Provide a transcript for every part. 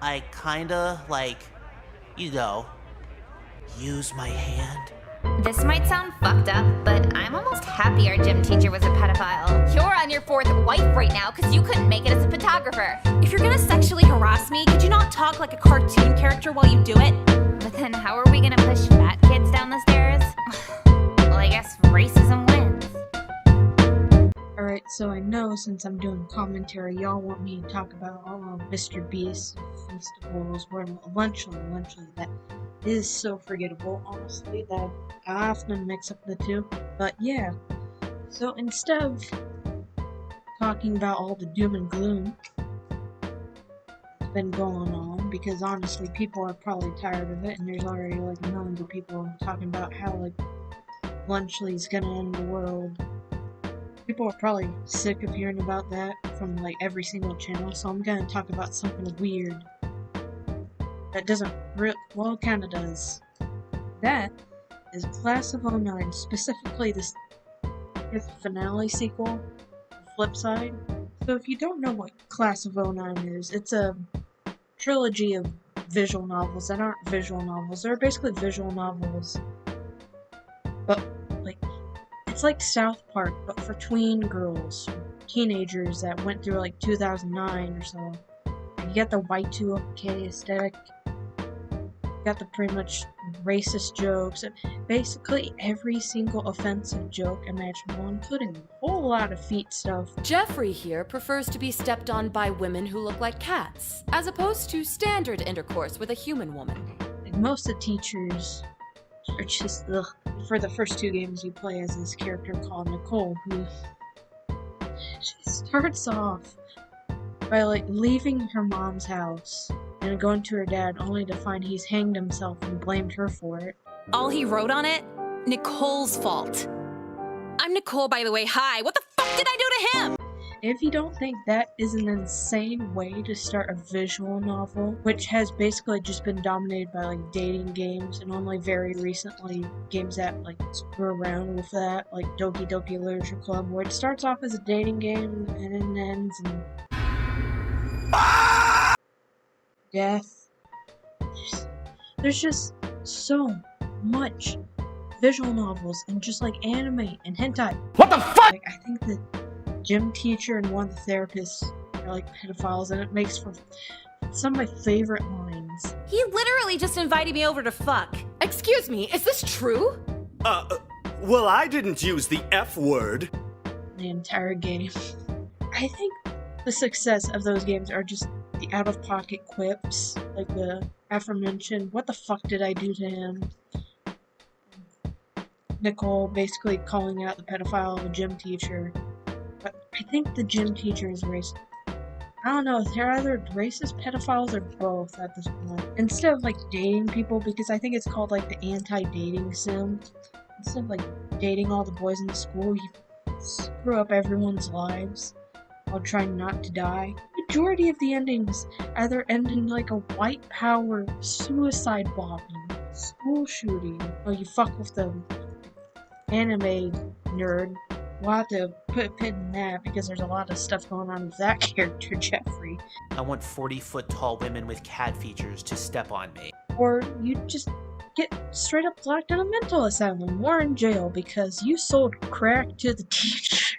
I kinda, like, use my hand. This might sound fucked up, but I'm almost happy our gym teacher was a pedophile. You're on your fourth wife right now because you couldn't make it as a photographer. If you're gonna sexually harass me, could you not talk like a cartoon character while you do it? But then how are we gonna push fat kids down the stairs? Well, I guess racism wins. Alright, so I know since I'm doing commentary, y'all want me to talk about all of Mr. Beast's festivals, where eventually that is so forgettable, honestly, that I often mix up the two. But yeah, so instead of talking about all the doom and gloom that's been going on, because honestly people are probably tired of it, and there's already like millions of people talking about how like Lunchly's gonna end the world. People are probably sick of hearing about that from like every single channel, so I'm gonna talk about something weird that doesn't well, it kinda does. That is Class of '09, specifically this finale sequel, Footside. So if you don't know what Class of '09 is, it's a trilogy of visual novels that aren't visual novels. They're basically visual novels, but like, it's like South Park, but for tween girls, teenagers that went through like 2009 or so. You get the Y2K aesthetic, you got the pretty much racist jokes, and basically every single offensive joke imaginable, including a whole lot of feet stuff. Jeffrey here prefers to be stepped on by women who look like cats, as opposed to standard intercourse with a human woman. Like, most of the teachers are just, ugh. For the first two games you play as this character called Nicole, who she starts off by like leaving her mom's house and going to her dad only to find he's hanged himself and blamed her for it. All he wrote on it? Nicole's fault. I'm Nicole, by the way. Hi. What the fuck did I do to him? If you don't think that is an insane way to start a visual novel, which has basically just been dominated by like dating games, and only very recently games that like screw around with that, like Doki Doki Literature Club, where it starts off as a dating game and it ends in death. There's just so much visual novels and just like anime and hentai. What the fuck? Like, I think the gym teacher and one of the therapists are like pedophiles, and it makes for some of my favorite lines. He literally just invited me over to fuck. Excuse me, is this true? Well, I didn't use the F word. The entire game. I think the success of those games are just the out-of-pocket quips, like the aforementioned, what the fuck did I do to him? Nicole basically calling out the pedophile of a gym teacher. But I think the gym teacher is racist. I don't know, they're either racist pedophiles or both at this point. Instead of like dating people, because I think it's called like the anti-dating sim. Instead of like dating all the boys in the school, you screw up everyone's lives while trying not to die. Majority of the endings either end in like a white power suicide bombing, school shooting, or you fuck with the anime nerd. We'll have to put a pin in that because there's a lot of stuff going on with that character, Jeffrey. I want 40-foot tall women with cat features to step on me. Or you just get straight up locked in a mental asylum or in jail because you sold crack to the teacher.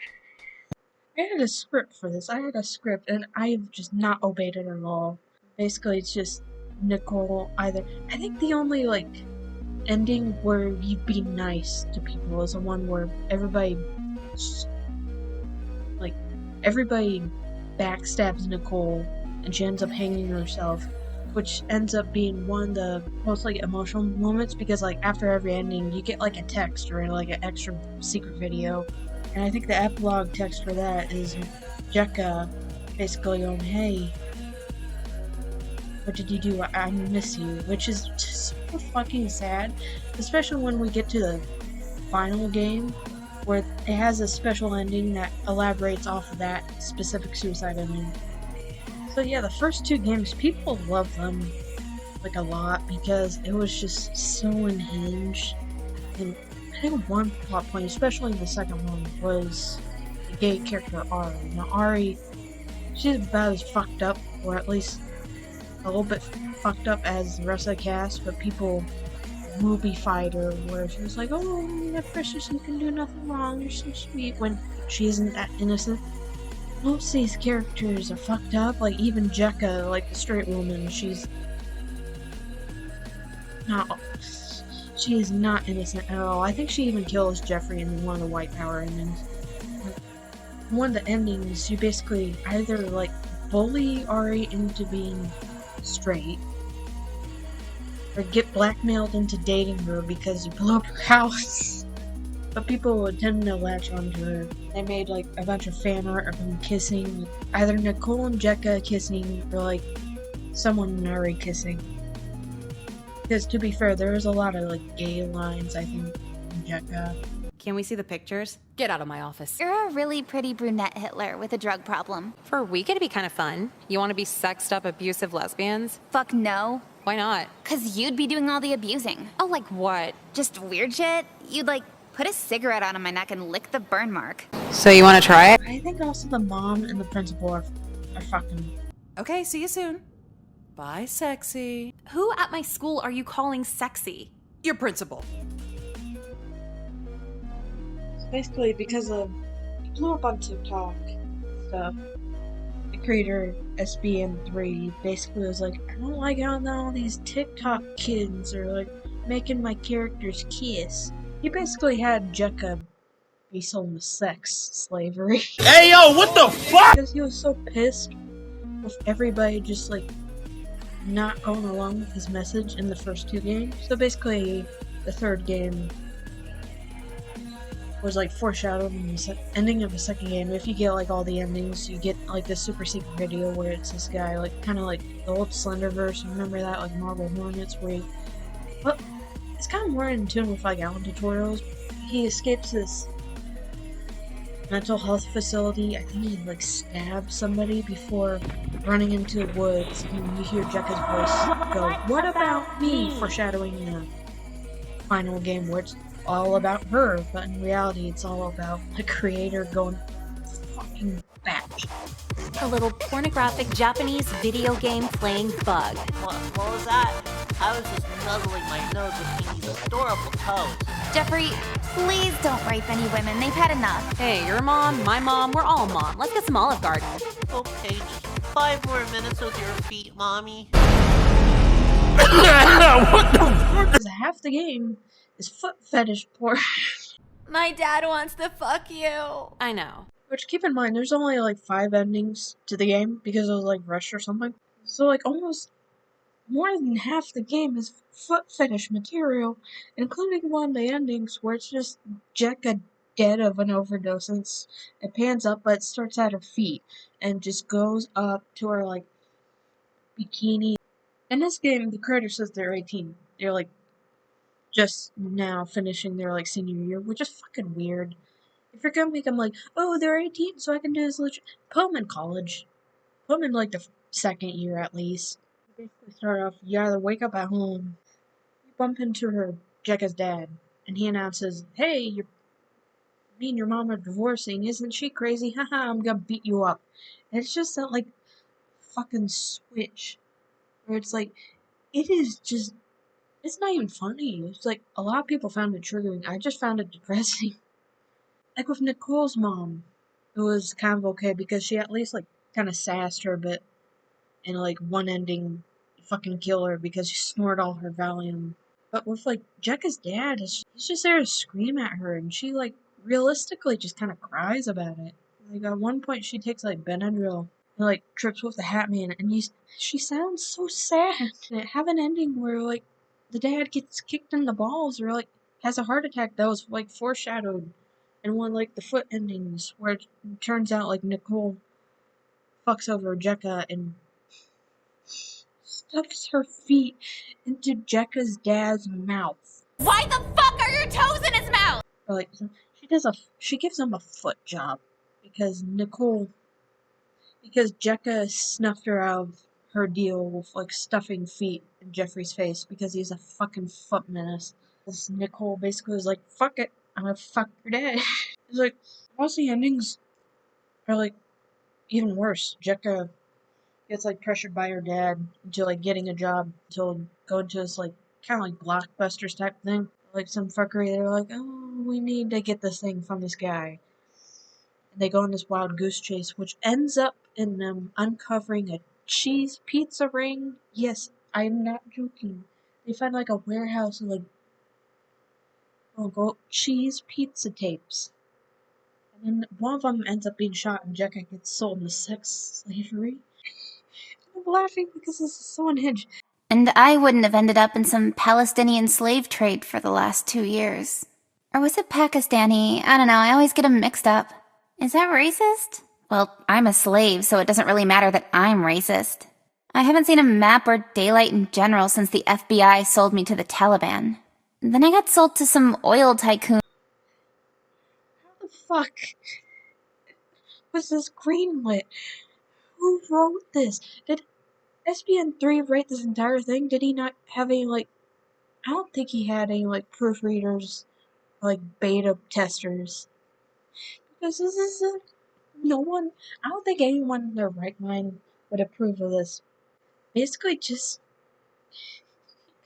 I had a script for this. I had a script and I have just not obeyed it at all. Basically, it's just Nicole either. I think the only like ending where you be nice to people is the one where everybody backstabs Nicole and she ends up hanging herself, which ends up being one of the most like emotional moments, because like after every ending you get like a text or like an extra secret video, and I think the epilogue text for that is Jekka basically going, hey, what did you do? I miss you, which is just so fucking sad, especially when we get to the final game where it has a special ending that elaborates off of that specific suicide ending. So yeah, the first two games, people love them like a lot because it was just so unhinged. And I think one plot point, especially the second one, was the gay character Ari. Now Ari, she's about as fucked up, or at least a little bit fucked up as the rest of the cast, but people movie-fied her, where she was like, "Oh, my precious, you can do nothing wrong, you're so sweet," when she isn't that innocent. Most of these characters are fucked up, like even Jekka, like the straight woman, she is not innocent at all. I think she even kills Jeffrey in one of the White Power endings. One of the endings, you basically either like bully Ari into being straight, or get blackmailed into dating her because you blew up her house. But people would tend to latch onto her. They made like a bunch of fan art of them kissing, either Nicole and Jekka kissing, or like someone and Ari kissing. Because to be fair, there was a lot of like gay lines, I think, in Jekka. Can we see the pictures? Get out of my office. You're a really pretty brunette Hitler with a drug problem. For a week, it'd be kind of fun. You want to be sexed up, abusive lesbians? Fuck no. Why not? 'Cause you'd be doing all the abusing. Oh, like what? Just weird shit. You'd like put a cigarette out of my neck and lick the burn mark. So you want to try it? I think also the mom and the principal are fucking. Okay, see you soon. Bye, sexy. Who at my school are you calling sexy? Your principal. Basically, because of he blew up on TikTok stuff, the creator SBN3 basically was like, I don't like how all these TikTok kids are like making my characters kiss. He basically had Jekka be sold into sex slavery. Hey yo, what the fuck? Because he was so pissed with everybody just like not going along with his message in the first two games. So basically, the third game was like foreshadowed in the ending of the second game. If you get like all the endings, you get like this super secret video where it's this guy, like kind of like the old Slenderverse. Remember that, like Marble Hornets, where he, well, it's kind of more in tune with like Alan tutorials. He escapes this mental health facility. I think he like stabbed somebody before running into the woods, and you hear Jekka's voice go, "What about me?" foreshadowing the final game where it's all about her, but in reality it's all about the creator going fucking batshit. A little pornographic Japanese video game playing bug. What was that? I was just nuzzling my nose between these adorable toes. Jeffrey, please don't rape any women. They've had enough. Hey, your mom, my mom, we're all mom. Let's get some Olive Garden. Okay, just 5 more minutes with your feet, mommy. What the fuck? Because half the game is foot fetish porn. My dad wants to fuck you. I know. Which, keep in mind, there's only like 5 endings to the game because it was like rushed or something. So like almost more than half the game is foot fetish material, including one of the endings where it's just Jekka dead of an overdose, and it pans up, but it starts at her feet and just goes up to her like bikini. In this game, the creator says they're 18. They're like just now finishing their like senior year, which is fucking weird. If you're gonna make them like, oh, they're 18, so I can do this. Put them in college. Put them in like the second year at least. You basically start off, you either wake up at home, you bump into her, Jekka's dad, and he announces, hey, me and your mom are divorcing. Isn't she crazy? Haha, I'm gonna beat you up. And it's just that like fucking switch where it's like, it is just, it's not even funny. It's like, a lot of people found it triggering. I just found it depressing. Like with Nicole's mom, it was kind of okay because she at least like kind of sassed her a bit. And like one ending, fucking kill her because she snored all her Valium. But with like Jekka's dad, he's just there to scream at her, and she like realistically just kind of cries about it. Like at one point, she takes like Benadryl and like trips with the Hat Man, and she sounds so sad. And it have an ending where like the dad gets kicked in the balls or like has a heart attack that was like foreshadowed in one like the foot endings where it turns out like Nicole fucks over Jekka and stuffs her feet into Jekka's dad's mouth. Why the fuck are your toes in his mouth? Or like she gives him a foot job because Jekka snuffed her out of her deal with like stuffing feet in Jeffrey's face because he's a fucking foot menace. This Nicole basically was like, fuck it, I'm gonna fuck your dad. It's like, most of the endings are like even worse. Jekka gets like pressured by her dad into like getting a job to go into this like kind of like blockbusters type thing. Like some fuckery, they're like, oh, we need to get this thing from this guy. And they go on this wild goose chase, which ends up in them uncovering a cheese pizza ring. Yes, I'm not joking. They find like a warehouse of like cheese pizza tapes. And then one of them ends up being shot and Jekka gets sold into sex slavery. I'm laughing because this is so unhinged. And I wouldn't have ended up in some Palestinian slave trade for the last 2 years. Or was it Pakistani? I don't know, I always get them mixed up. Is that racist? Well, I'm a slave, so it doesn't really matter that I'm racist. I haven't seen a map or daylight in general since the FBI sold me to the Taliban. Then I got sold to some oil tycoon. How the fuck was this greenlit? Who wrote this? Did SBN3 write this entire thing? Did he not have any, like... I don't think he had any, like, proofreaders, or, like, beta testers. Because this is, no one... I don't think anyone in their right mind would approve of this. Basically, just...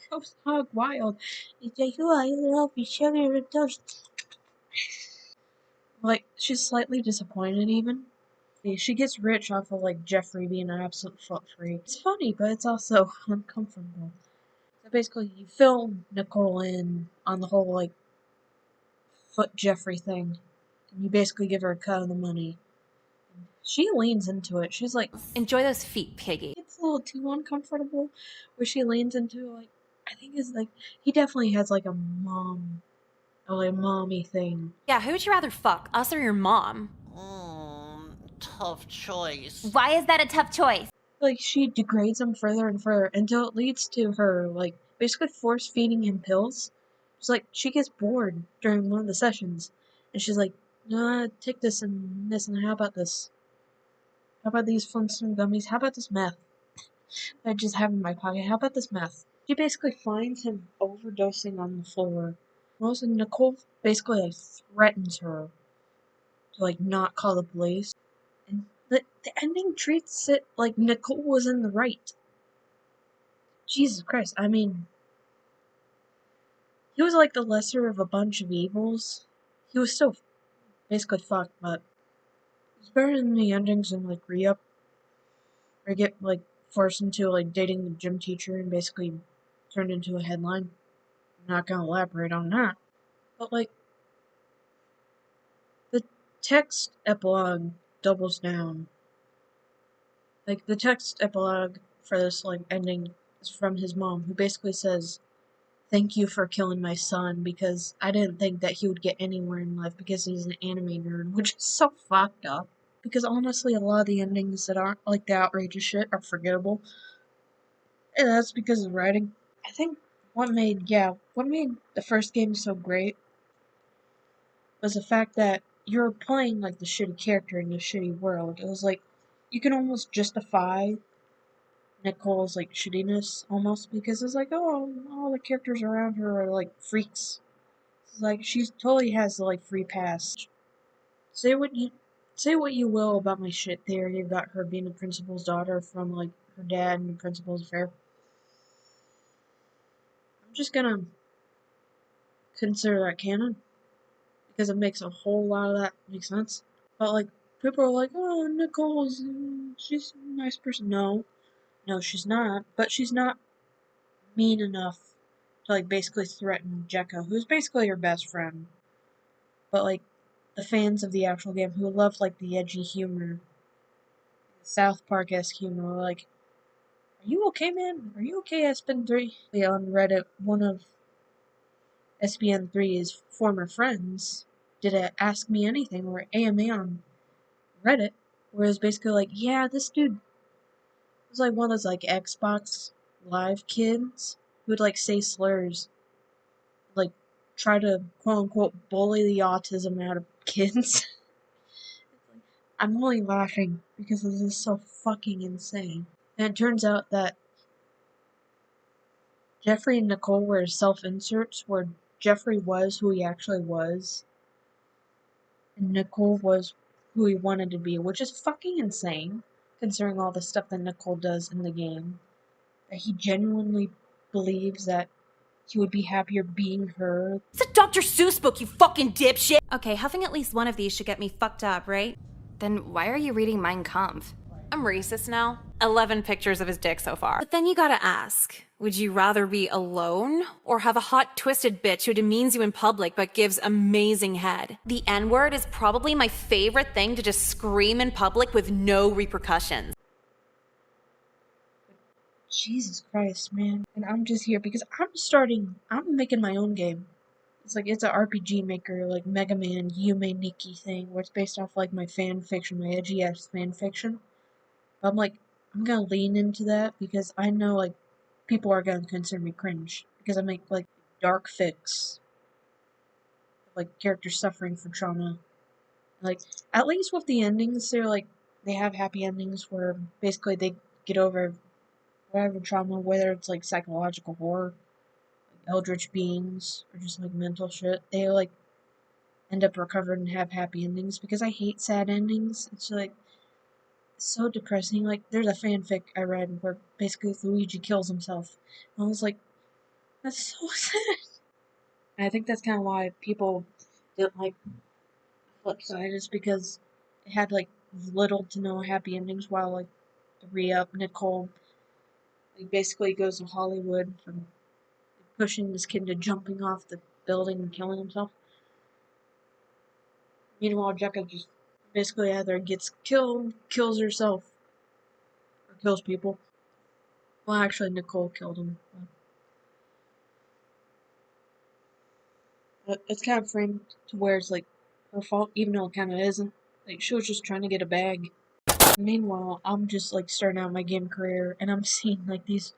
goes hog wild. It's like, oh, I love each other and touch. Like, she's slightly disappointed, even. She gets rich off of, like, Jeffrey being an absolute foot freak. It's funny, but it's also uncomfortable. So basically, you film Nicole in on the whole, like, foot Jeffrey thing. And you basically give her a cut of the money. She leans into it. She's like, Enjoy those feet, piggy. it's a little too uncomfortable. Where she leans into, like, I think it's like, he definitely has, like, a mom, or, like, mommy thing. Yeah, who would you rather fuck, us or your mom? Tough choice. Why is that a tough choice? Like, she degrades him further and further until it leads to her, like, basically force feeding him pills. It's like, she gets bored during one of the sessions, and she's like, nah, take this, and how about this? How about these Flintstone gummies? How about this meth that I just have in my pocket? How about this meth? She basically finds him overdosing on the floor. Most of Nicole basically, like, threatens her to, like, not call the police. And the ending treats it like Nicole was in the right. Jesus Christ, I mean, he was like the lesser of a bunch of evils. He was still basically fucked, but it's better than the endings in like Re-Up, where you get like forced into like dating the gym teacher and basically turned into a headline. I'm not gonna elaborate on that, but like the text epilogue doubles down. Like the text epilogue for this like ending is from his mom, who basically says, thank you for killing my son, because I didn't think that he would get anywhere in life because he's an anime nerd, which is so fucked up. Because honestly, a lot of the endings that aren't like the outrageous shit are forgettable. And that's because of the writing. I think what made the first game so great was the fact that you were playing like the shitty character in the shitty world. It was like, you can almost justify Nicole's like shittiness almost, because it's like, oh, all the characters around her are like freaks. It's like she totally has the like free pass. Say what you will about my shit theory about her being the principal's daughter from like her dad and the principal's affair. I'm just gonna consider that canon because it makes a whole lot of that make sense. But like people are like, oh, Nicole's she's a nice person. No, she's not. But she's not mean enough to like basically threaten Jekka, who's basically her best friend. But like the fans of the actual game who love like the edgy humor, South Park-esque humor, were like, are you okay, man? Are you okay, SBN3? On Reddit, one of SBN3's former friends did a Ask Me Anything or AMA on Reddit, where it was basically like, yeah, this dude was like one of those like Xbox Live kids who would like say slurs, like try to quote unquote bully the autism out of kids. I'm only laughing because this is so fucking insane. And it turns out that Jeffrey and Nicole were self-inserts where Jeffrey was who he actually was, and Nicole was who he wanted to be, which is fucking insane. considering all the stuff that Nicole does in the game. That he genuinely believes that he would be happier being her. It's a Dr. Seuss book, you fucking dipshit! Okay, huffing at least one of these should get me fucked up, right? Then why are you reading Mein Kampf? I'm racist now. 11 pictures of his dick so far. But then you gotta ask, would you rather be alone or have a hot, twisted bitch who demeans you in public but gives amazing head? The N-word is probably my favorite thing to just scream in public with no repercussions. Jesus Christ, man. And I'm just here because I'm making my own game. It's an RPG maker, like Mega Man, Yume Nikki thing, where it's based off like my fan fiction, my edgy ass fan fiction. But I'm gonna lean into that because I know like people are gonna consider me cringe because I make like dark fics, like characters suffering from trauma. Like at least with the endings, they have happy endings where basically they get over whatever trauma, whether it's like psychological horror, like eldritch beings, or just like mental shit. They like end up recovered and have happy endings because I hate sad endings. It's like so depressing. Like there's a fanfic I read where basically Luigi kills himself. And I was like, that's so sad. And I think that's kind of why people didn't like Footside is because it had like little to no happy endings, while like the re-up Nicole like basically goes to Hollywood from pushing this kid to jumping off the building and killing himself. Meanwhile, Jekka just basically either gets killed, kills herself, or kills people. Well, actually, Nicole killed him. But it's kind of framed to where it's like her fault, even though it kind of isn't. Like, she was just trying to get a bag. Meanwhile, I'm just like starting out my game career, and I'm seeing like these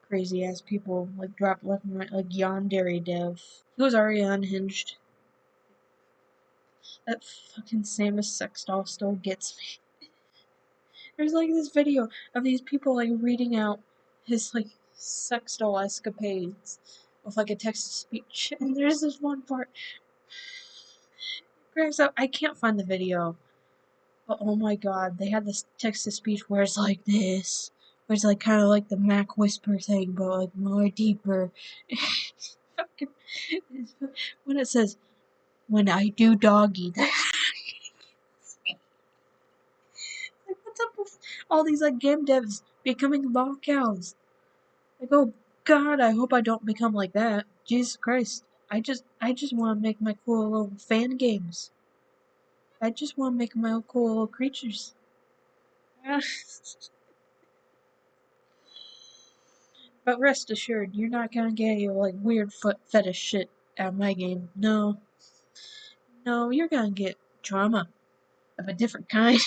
crazy ass people like drop left and right, like Yandere Dev. He was already unhinged. That fucking Samus sex doll still gets me. There's like this video of these people like reading out his like sex doll escapades with like a text to speech, and there's this one part. Grabs up. I can't find the video, but oh my god, they had this text to speech where it's like this, where it's like kind of like the Mac whisper thing, but like more deeper. Fucking when it says, "When I do doggy," like what's up with all these like game devs becoming Lolcows? Like, oh god, I hope I don't become like that. Jesus Christ. I just want to make my cool little fan games. I just want to make my own cool little creatures. But rest assured, you're not gonna get your like weird foot fetish shit out of my game. No. No, you're gonna get trauma of a different kind.